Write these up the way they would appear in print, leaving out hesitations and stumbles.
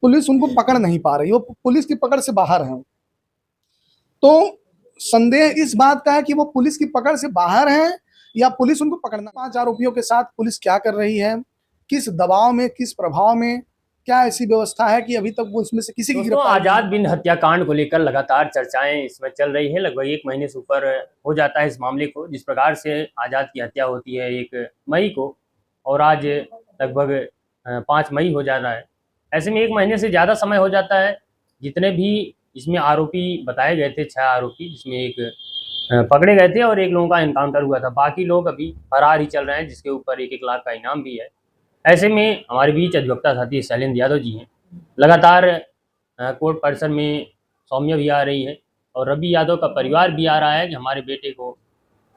Police उनको पकड़ नहीं पा रही, वो पुलिस की पकड़ से बाहर हैं। तो संदेह इस बात का है कि वो पुलिस की पकड़ से बाहर हैं या पुलिस उनको पकड़ना। 5 आरोपियों के साथ पुलिस क्या कर रही है, किस दबाव में, किस प्रभाव में, क्या ऐसी व्यवस्था है कि अभी तक वो उसमें से किसी की दोस्तों, गिरफ्तारी आजाद नहीं। बिन हत्याकांड को लेकर लगातार चर्चाएं इसमें चल रही है। लगभग 1 महीने से ऊपर हो जाता है इस मामले को। जिस प्रकार से आजाद की हत्या होती है 1 मई को, और आज लगभग 5 मई हो जा रहा है। ऐसे में 1 महीने से ज़्यादा समय हो जाता है। जितने भी इसमें आरोपी बताए गए थे, 6 आरोपी, जिसमें एक पकड़े गए थे और एक लोगों का इनकाउंटर हुआ था। बाकी लोग अभी फरार ही चल रहे हैं, जिसके ऊपर 1-1 लाख का इनाम भी है। ऐसे में हमारे बीच अधिवक्ता साथी शैलेंद्र यादव जी हैं। लगातार कोर्ट परिसर में सौम्या भी आ रही है और रवि यादव का परिवार भी आ रहा है कि हमारे बेटे को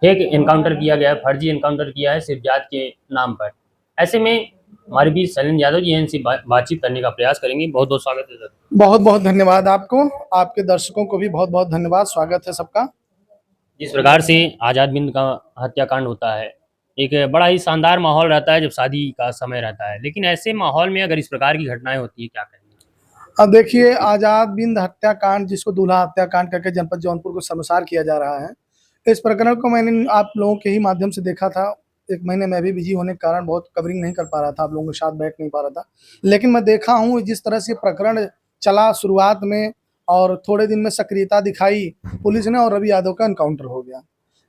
फेक इनकाउंटर किया गया है, फर्जी इनकाउंटर किया है सिर्फ जात के नाम पर। ऐसे में हमारे बीच शैलेंद्र यादव जी हैं, इनसे बातचीत करने का प्रयास करेंगे। बहुत बहुत स्वागत है सर। बहुत बहुत धन्यवाद आपको, आपके दर्शकों को भी बहुत बहुत धन्यवाद, स्वागत है सबका। जिस प्रकार से आज़ाद बिंद का हत्याकांड होता है, एक बड़ा ही शानदार माहौल रहता है जब शादी का समय रहता है, लेकिन ऐसे माहौल में अगर इस प्रकार की घटनाएं होती है, क्या कहेंगे? अब देखिए, आजाद बिंद हत्याकांड, जिसको दूल्हा हत्याकांड करके जनपद जौनपुर को शर्मसार किया जा रहा है, इस प्रकरण को मैंने आप लोगों के ही माध्यम से देखा था। 1 महीने मैं भी बिजी होने के कारण बहुत कवरिंग नहीं कर पा रहा था, आप लोगों के साथ बैठ नहीं पा रहा था। लेकिन मैं देखा हूँ जिस तरह से प्रकरण चला शुरुआत में, और थोड़े दिन में सक्रियता दिखाई पुलिस ने और रवि यादव का एनकाउंटर हो गया,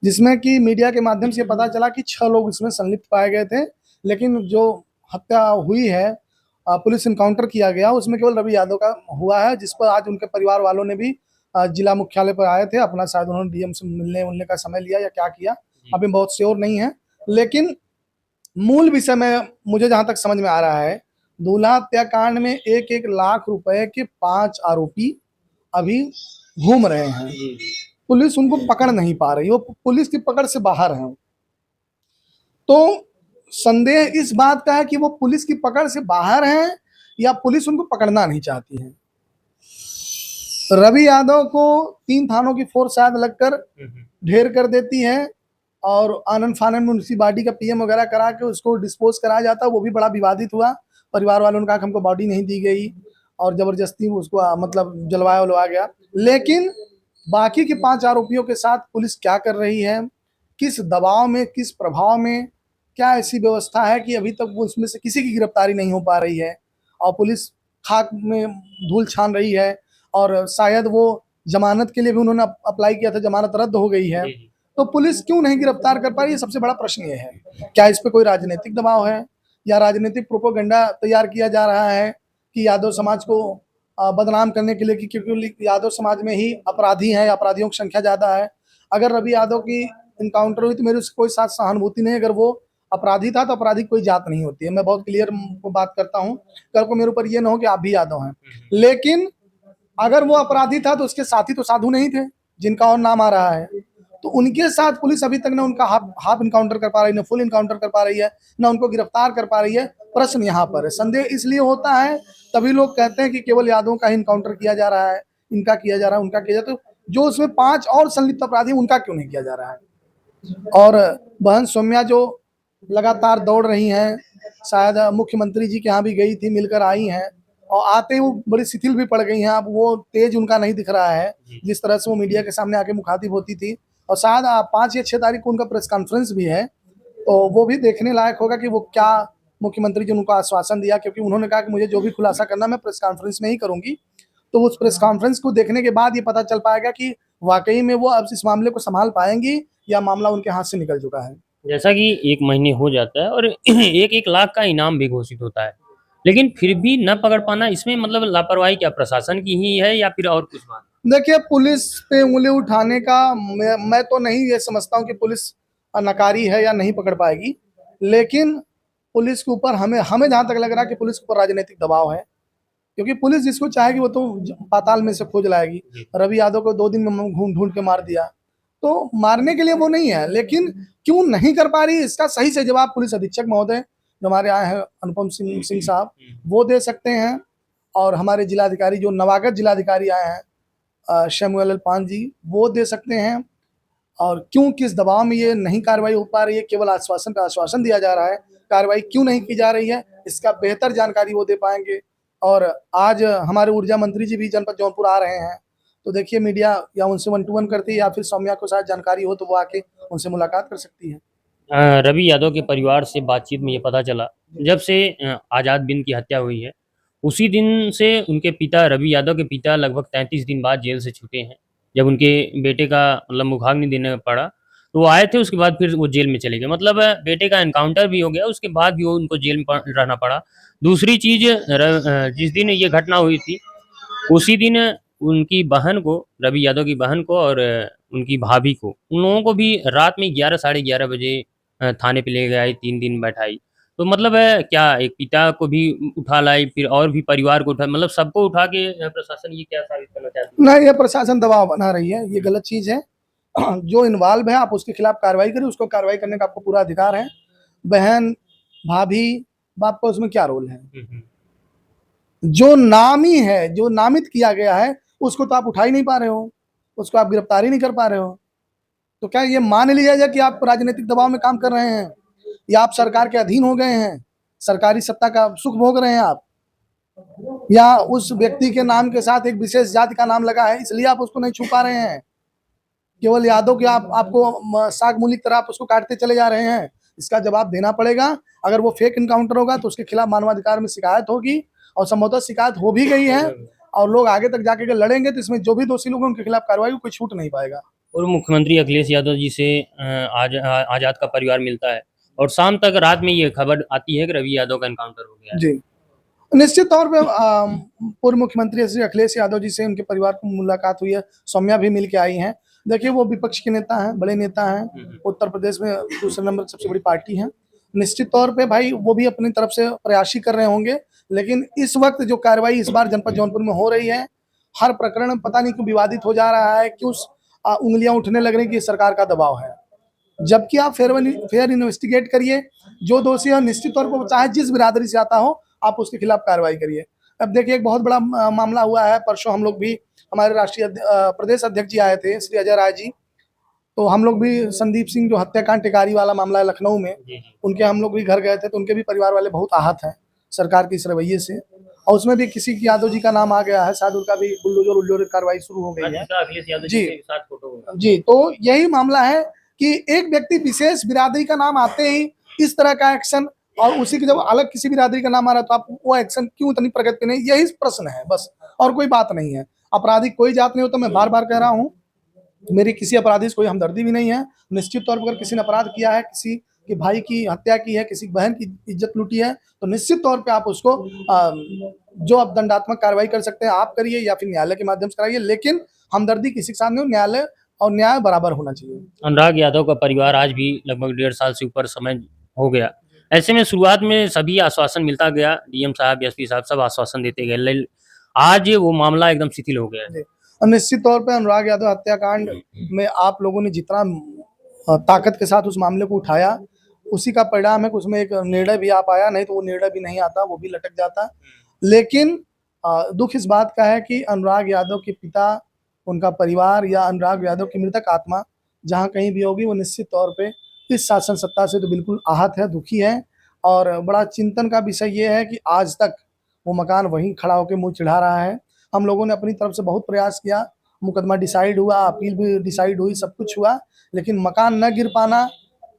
जिसमें कि मीडिया के माध्यम से पता चला कि 6 लोग इसमें संलिप्त पाए गए थे। लेकिन जो हत्या हुई है, पुलिस इनकाउंटर किया गया, उसमें केवल रवि यादव का हुआ है, जिस पर आज उनके परिवार वालों ने भी जिला मुख्यालय पर आए थे। अपना शायद उन्होंने डीएम से मिलने का समय लिया या क्या किया, अभी बहुत श्योर नहीं है। लेकिन मूल विषय में मुझे जहां तक समझ में आ रहा है, दूल्हा हत्याकांड में 1-1 लाख रुपए के 5 आरोपी अभी घूम रहे हैं। पुलिस उनको पकड़ नहीं पा रही, वो पुलिस की पकड़ से बाहर हैं। तो संदेह इस बात का है कि वो पुलिस की पकड़ से बाहर हैं या पुलिस उनको पकड़ना नहीं चाहती है। रवि यादव को 3 थानों की फोर्स शायद लगकर ढेर कर देती है, और आनंद फानन म्यूनिसिपालिटी का पीएम वगैरह करा के उसको डिस्पोज कराया जाता है। वो भी बड़ा विवादित हुआ। परिवार वालों ने कहा कि हमको बॉडी नहीं दी गई, और जबरदस्ती उसको मतलब जलवाया उलवाया गया। लेकिन बाकी के 5 आरोपियों के साथ पुलिस क्या कर रही है, किस दबाव में, किस प्रभाव में, क्या ऐसी व्यवस्था है कि अभी तक वो उसमें से किसी की गिरफ्तारी नहीं हो पा रही है, और पुलिस खाक में धूल छान रही है। और शायद वो जमानत के लिए भी उन्होंने अप्लाई किया था, जमानत रद्द हो गई है। तो पुलिस क्यों नहीं गिरफ्तार कर पा रही है, सबसे बड़ा प्रश्न ये है। क्या इस पे कोई राजनीतिक दबाव है, या राजनीतिक प्रोपोगंडा तैयार किया जा रहा है कि यादव समाज को बदनाम करने के लिए, कि क्योंकि यादव समाज में ही अपराधी हैं, अपराधियों की संख्या ज्यादा है। अगर रवि यादव की इनकाउंटर हुई तो मेरे उससे कोई साथ सहानुभूति नहीं। अगर वो अपराधी था तो अपराधी कोई जात नहीं होती है, मैं बहुत क्लियर बात करता हूँ। कल को मेरे ऊपर ये ना हो कि आप भी यादव हैं। लेकिन अगर वो अपराधी था तो उसके साथी तो साधु नहीं थे, जिनका और नाम आ रहा है। तो उनके साथ पुलिस अभी तक ना उनका हाफ इनकाउंटर कर पा रही, ना फुल इनकाउंटर कर पा रही है, ना उनको गिरफ्तार कर पा रही है। प्रश्न यहाँ पर है, संदेह इसलिए होता है, तभी लोग कहते हैं कि केवल यादवों का ही इनकाउंटर किया जा रहा है, इनका किया जा रहा है, उनका किया जा रहा है। तो जो उसमें 5 और संलिप्त अपराधी, उनका क्यों नहीं किया जा रहा है? और बहन सौम्या जो लगातार दौड़ रही हैं, शायद मुख्यमंत्री जी के यहाँ भी गई थी, मिलकर आई हैं, और आते ही वो बड़ी शिथिल भी पड़ गई हैं। अब वो तेज उनका नहीं दिख रहा है जिस तरह से वो मीडिया के सामने आके मुखातिब होती थी। और शायद 5 या 6 तारीख को उनका प्रेस कॉन्फ्रेंस भी है, तो वो भी देखने लायक होगा कि वो क्या मुख्यमंत्री जी ने उनको आश्वासन दिया, क्योंकि उन्होंने कहा कि मुझे जो भी खुलासा करना मैं प्रेस कॉन्फ्रेंस में ही करूंगी। तो उस प्रेस कॉन्फ्रेंस को देखने के बाद ये पता चल पाएगा कि वाकई में वो अब इस मामले को संभाल पाएंगी या मामला उनके हाथ से निकल चुका है। जैसा कि 1 महीने हो जाता है और 1-1 लाख का इनाम भी घोषित होता है, लेकिन फिर भी न पकड़ पाना, इसमें मतलब लापरवाही क्या प्रशासन की ही है या फिर और कुछ बात? देखिए, पुलिस पे उंगली उठाने का मैं तो नहीं ये समझता हूँ कि पुलिस नकारी है या नहीं पकड़ पाएगी। लेकिन पुलिस के ऊपर हमें हमें जहाँ तक लग रहा है कि पुलिस के ऊपर राजनीतिक दबाव है, क्योंकि पुलिस जिसको चाहेगी वो तो पाताल में से खोज लाएगी। रवि यादव को 2 दिन में ढूंढ ढूंढ के मार दिया, तो मारने के लिए वो नहीं है। लेकिन क्यों नहीं कर पा रही, इसका सही से जवाब पुलिस अधीक्षक महोदय जो हमारे आए हैं, अनुपम सिंह साहब, वो दे सकते हैं। और हमारे जिलाधिकारी जो नवागत जिलाधिकारी आए हैं, शैमुअल अल्पान जी, वो दे सकते हैं। और क्यों, किस दबाव में ये नहीं कार्रवाई हो पा रही है, केवल आश्वासन का आश्वासन दिया जा रहा है, कार्रवाई क्यों नहीं की जा रही है, इसका बेहतर जानकारी वो दे पाएंगे। और आज हमारे ऊर्जा मंत्री जी भी जनपद जौनपुर आ रहे हैं, तो देखिए मीडिया या उनसे 1 टू 1 करती है या फिर सौम्या को शायद जानकारी हो तो वो आके उनसे मुलाकात कर सकती है। रवि यादव के परिवार से बातचीत में ये पता चला, जब से आज़ाद बिन की हत्या हुई है, उसी दिन से उनके पिता रवि यादव के पिता लगभग 33 दिन बाद जेल से छूटे हैं। जब उनके बेटे का मतलब मुखाग्नि देना पड़ा, तो वो आए थे, उसके बाद फिर वो जेल में चले गए। मतलब बेटे का एनकाउंटर भी हो गया, उसके बाद भी वो उनको जेल में रहना पड़ा। दूसरी चीज़, जिस दिन ये घटना हुई थी, उसी दिन उनकी बहन को, रवि यादव की बहन को और उनकी भाभी को, उन लोगों को भी रात में 11 साढ़े 11 बजे थाने पे ले गए, 3 दिन बैठाई। तो मतलब क्या एक पिता को भी उठा लाई, फिर और भी परिवार को उठा, मतलब सबको उठा के प्रशासन ये क्या साबित करना चाहती है? नहीं, ये प्रशासन दबाव बना रही है, ये गलत चीज़ है। जो इन्वॉल्व है आप उसके खिलाफ कार्रवाई करिए, उसको कार्रवाई करने का आपको पूरा अधिकार है। बहन, भाभी, बाप का उसमें क्या रोल है? जो नामी है, जो नामित किया गया है, उसको तो आप उठा ही नहीं पा रहे हो, उसको आप गिरफ्तार ही नहीं कर पा रहे हो। तो क्या ये मान लिया जाए कि आप राजनीतिक दबाव में काम कर रहे हैं या आप सरकार के अधीन हो गए हैं, सरकारी सत्ता का सुख भोग रहे हैं आप, या उस व्यक्ति के नाम के साथ एक विशेष जाति का नाम लगा है इसलिए आप उसको नहीं छू पा रहे हैं, केवल यादव के आपको साग मूली की तरह आप उसको काटते चले जा रहे हैं। इसका जवाब देना पड़ेगा। अगर वो फेक इनकाउंटर होगा तो उसके खिलाफ मानवाधिकार में शिकायत होगी, और संभवतः शिकायत हो भी गई है, और लोग आगे तक जाके अगर लड़ेंगे तो इसमें जो भी दोषी लोग हैं उनके खिलाफ कार्रवाई कोई छूट नहीं पाएगा। और मुख्यमंत्री अखिलेश यादव जी से आज़ाद का परिवार मिलता है, और शाम तक रात में ये खबर आती है कि रवि यादव का एनकाउंटर हो गया है। जी, निश्चित तौर पे पूर्व मुख्यमंत्री श्री अखिलेश यादव जी से उनके परिवार को मुलाकात हुई है, सौम्या भी मिल के आई हैं। देखिए वो विपक्ष के नेता हैं, बड़े नेता हैं, उत्तर प्रदेश में दूसरे नंबर सबसे बड़ी पार्टी है। निश्चित तौर पे भाई वो भी अपनी तरफ से प्रयास ही कर रहे होंगे, लेकिन इस वक्त जो कार्रवाई इस बार जनपद जौनपुर में हो रही है, हर प्रकरण पता नहीं क्यों विवादित हो जा रहा है, क्यों उंगलियां उठने लग रही कि सरकार का दबाव है। जबकि आप फेयर इन्वेस्टिगेट करिए, जो दोषी है निश्चित तौर पर चाहे जिस बिरादरी से आता हो आप उसके खिलाफ कार्रवाई करिए। अब देखिए एक बहुत बड़ा मामला हुआ है, परसों हम लोग भी, हमारे राष्ट्रीय प्रदेश अध्यक्ष जी आए थे, श्री अजय राय जी, तो हम लोग भी संदीप सिंह जो हत्याकांड टिकारी वाला मामला है लखनऊ में, उनके हम लोग भी घर गए थे, तो उनके भी परिवार वाले बहुत आहत हैं सरकार के इस रवैये से, और उसमें भी किसी की यादव जी का नाम आ गया है, शायद उनका भी बुलडोजर कार्रवाई शुरू हो गई है। अखिलेश यादव जी के साथ फोटो। जी, तो यही मामला है कि एक व्यक्ति विशेष बिरादरी का नाम आते ही इस तरह का एक्शन, और उसी के जब अलग किसी बिरादरी का नाम आ रहा है तो आप वो एक्शन क्यों इतनी प्रगति नहीं, यही प्रश्न है बस, और कोई बात नहीं है। अपराधी कोई जात नहीं होता, मैं बार बार कह रहा हूँ, मेरी किसी अपराधी से कोई हमदर्दी भी नहीं है। निश्चित तौर पर अगर किसी ने अपराध किया है, किसी के भाई की हत्या की है, किसी बहन की इज्जत लूटी है, तो निश्चित तौर पे आप उसको जो आप दंडात्मक कार्रवाई कर सकते हैं आप करिए, या फिर न्यायालय के माध्यम से कराइए, लेकिन हमदर्दी किसी के साथ नहीं हो, न्यायालय और न्याय बराबर होना चाहिए। अनुराग यादव का परिवार आज भी लगभग 1.5 साल से ऊपर समय हो गया। ऐसे में शुरुआत में सभी आश्वासन मिलता गया, डीएम साहब, एसपी साहब सब आश्वासन देते गए, आज वो मामला एकदम शिथिल हो गया है। और निश्चित तौर पे अनुराग यादव हत्याकांड में आप लोगों ने जितना ताकत के साथ उस मामले को उठाया, उसी का परिणाम है कि उसमें एक निर्णय भी आ पाया, नहीं तो वो निर्णय भी नहीं आता, वो भी लटक जाता। लेकिन दुख इस बात का है कि अनुराग यादव के पिता, उनका परिवार या अनुराग यादव की मृतक आत्मा जहाँ कहीं भी होगी, वो निश्चित तौर पे इस शासन सत्ता से तो बिल्कुल आहत है, दुखी है, और बड़ा चिंतन का विषय ये है कि आज तक वो मकान वहीं खड़ा होकर मुँह चिढ़ा रहा है। हम लोगों ने अपनी तरफ से बहुत प्रयास किया, मुकदमा डिसाइड हुआ, अपील भी डिसाइड हुई, सब कुछ हुआ, लेकिन मकान न गिर पाना,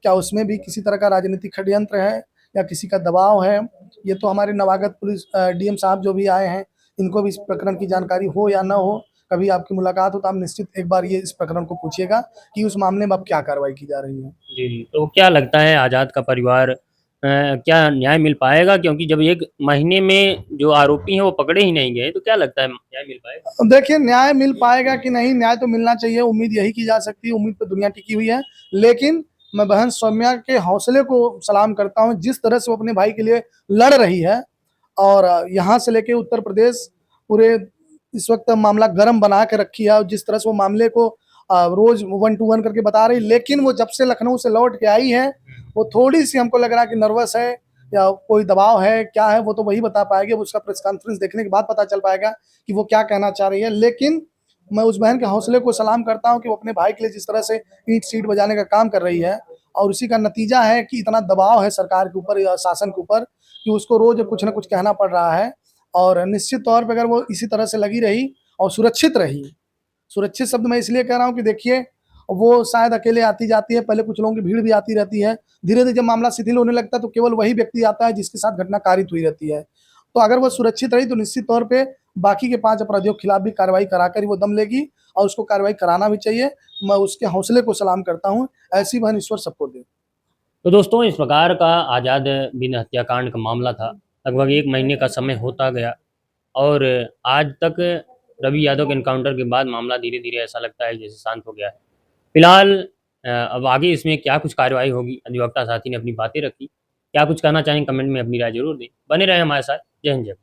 क्या उसमें भी किसी तरह का राजनीतिक षड्यंत्र है या किसी का दबाव है? ये तो हमारे नवागत पुलिस डीएम साहब जो भी आए हैं, इनको भी इस प्रकरण की जानकारी हो या न हो, कभी आपकी मुलाकात हो तो आप निश्चित एक बार ये इस प्रकरण को पूछिएगा कि उस मामले में अब क्या कार्रवाई की जा रही है। जी, तो क्या लगता है आज़ाद का परिवार क्या न्याय मिल पाएगा? क्योंकि जब 1 महीने में जो आरोपी हैं वो पकड़े ही नहीं गए, तो क्या लगता है न्याय मिल पाएगा? देखिए न्याय मिल पाएगा कि नहीं, न्याय तो मिलना चाहिए, उम्मीद यही की जा सकती है, उम्मीद पे दुनिया टिकी हुई है। लेकिन मैं बहन सौम्या के हौसले को सलाम करता हूँ, जिस तरह से वो अपने भाई के लिए लड़ रही है, और यहाँ से लेके उत्तर प्रदेश पूरे इस वक्त मामला गर्म बना के रखी है, और जिस तरह से वो मामले को रोज 1 टू 1 करके बता रही, लेकिन वो जब से लखनऊ से लौट के आई है, वो थोड़ी सी हमको लग रहा है कि नर्वस है या कोई दबाव है, क्या है वो तो वही बता पाएगी, उसका प्रेस कॉन्फ्रेंस देखने के बाद पता चल पाएगा कि वो क्या कहना चाह रही है। लेकिन मैं उस बहन के हौसले को सलाम करता हूँ कि वो अपने भाई के लिए जिस तरह से ईंट सीट बजाने का काम कर रही है, और उसी का नतीजा है कि इतना दबाव है सरकार के ऊपर या शासन के ऊपर कि उसको रोज कुछ ना कुछ कहना पड़ रहा है, और निश्चित तौर पे अगर वो इसी तरह से लगी रही और सुरक्षित रही, सुरक्षित शब्द मैं इसलिए कह रहा हूँ कि देखिए वो शायद अकेले आती जाती है, पहले कुछ लोगों की भीड़ भी आती रहती है, धीरे धीरे जब मामला शिथिल होने लगता है तो केवल वही व्यक्ति आता है जिसके साथ घटना कारित हुई रहती है। तो अगर वो सुरक्षित रही तो निश्चित तौर पे बाकी के 5 अपराधियों के खिलाफ भी कार्रवाई कराकर ही वो दम लेगी और उसको कार्रवाई कराना भी चाहिए। मैं उसके हौसले को सलाम करता हूँ। ऐसी बहन ईश्वर सबको दे। तो दोस्तों, इस प्रकार का आज़ाद बिन हत्याकांड का मामला था। लगभग 1 महीने का समय होता गया और आज तक रवि यादव के एनकाउंटर के बाद मामला धीरे धीरे ऐसा लगता है जैसे शांत हो गया है। फिलहाल अब आगे इसमें क्या कुछ कार्रवाई होगी, अधिवक्ता साथी ने अपनी बातें रखी। क्या कुछ कहना चाहेंगे कमेंट में अपनी राय जरूर दें। बने रहें हमारे साथ। जय हिंद, जय भारत।